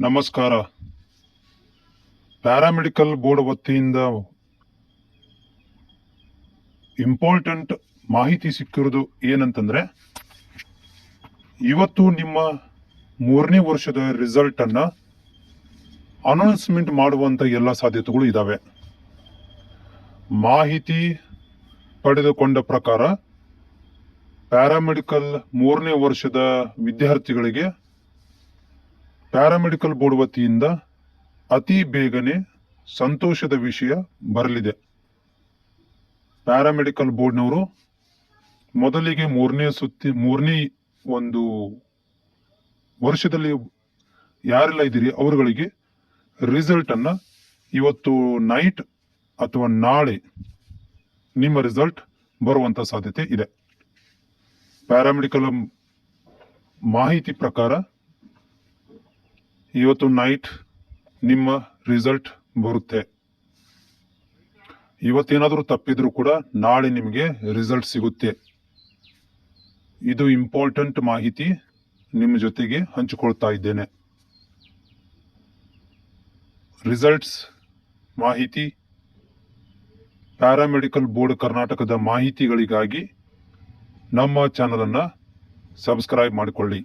ನಮಸ್ಕಾರ. Paramedical board ವತಿಯಿಂದ important ಮಾಹಿತಿ ಸಿಕ್ಕಿರೋದು ಏನಂತಂದ್ರೆ, ಇವತ್ತು ನಿಮ್ಮ 3ನೇ ವರ್ಷದ ರಿಸಲ್ಟ್ ಅನ್ನ ಅನೌನ್ಸ್ಮೆಂಟ್ ಮಾಡುವಂತ ಎಲ್ಲ ಸಾಧ್ಯತೆಗಳು ಇದಾವೆ. ಮಾಹಿತಿ ಪಡೆದುಕೊಂಡ ಪ್ರಕಾರ ಪ್ಯಾರಾಮೆಡಿಕಲ್ 3ನೇ ವರ್ಷದ ವಿದ್ಯಾರ್ಥಿಗಳಿಗೆ ಪ್ಯಾರಾಮೆಡಿಕಲ್ ಬೋರ್ಡ್ ವತಿಯಿಂದ ಅತಿ ಬೇಗನೆ ಸಂತೋಷದ ವಿಷಯ ಬರಲಿದೆ. ಪ್ಯಾರಾಮೆಡಿಕಲ್ ಬೋರ್ಡ್ನವರು ಮೊದಲಿಗೆ 3ನೇ ಒಂದು ವರ್ಷದಲ್ಲಿ ಯಾರೆಲ್ಲ ಇದ್ದೀರಿ ಅವರುಗಳಿಗೆ ರಿಸಲ್ಟ್ ಅನ್ನ ಇವತ್ತು ನೈಟ್ ಅಥವಾ ನಾಳೆ ನಿಮ್ಮ ರಿಸಲ್ಟ್ ಬರುವಂತ ಸಾಧ್ಯತೆ ಇದೆ. ಪ್ಯಾರಾಮೆಡಿಕಲ್ ಮಾಹಿತಿ ಪ್ರಕಾರ ಇವತ್ತು ನೈಟ್ ನಿಮ್ಮ ರಿಸಲ್ಟ್ ಬರುತ್ತೆ. ಇವತ್ತೇನಾದರೂ ತಪ್ಪಿದ್ರೂ ಕೂಡ ನಾಳೆ ನಿಮಗೆ ರಿಸಲ್ಟ್ ಸಿಗುತ್ತೆ. ಇದು ಇಂಪಾರ್ಟೆಂಟ್ ಮಾಹಿತಿ ನಿಮ್ಮ ಜೊತೆಗೆ ಹಂಚಿಕೊಳ್ತಾ ಇದ್ದೇನೆ. ರಿಸಲ್ಟ್ಸ್ ಮಾಹಿತಿ, ಪ್ಯಾರಾಮೆಡಿಕಲ್ ಬೋರ್ಡ್ ಕರ್ನಾಟಕದ ಮಾಹಿತಿಗಳಿಗಾಗಿ ನಮ್ಮ ಚಾನಲ್ ಅನ್ನ ಸಬ್ಸ್ಕ್ರೈಬ್ ಮಾಡಿಕೊಳ್ಳಿ.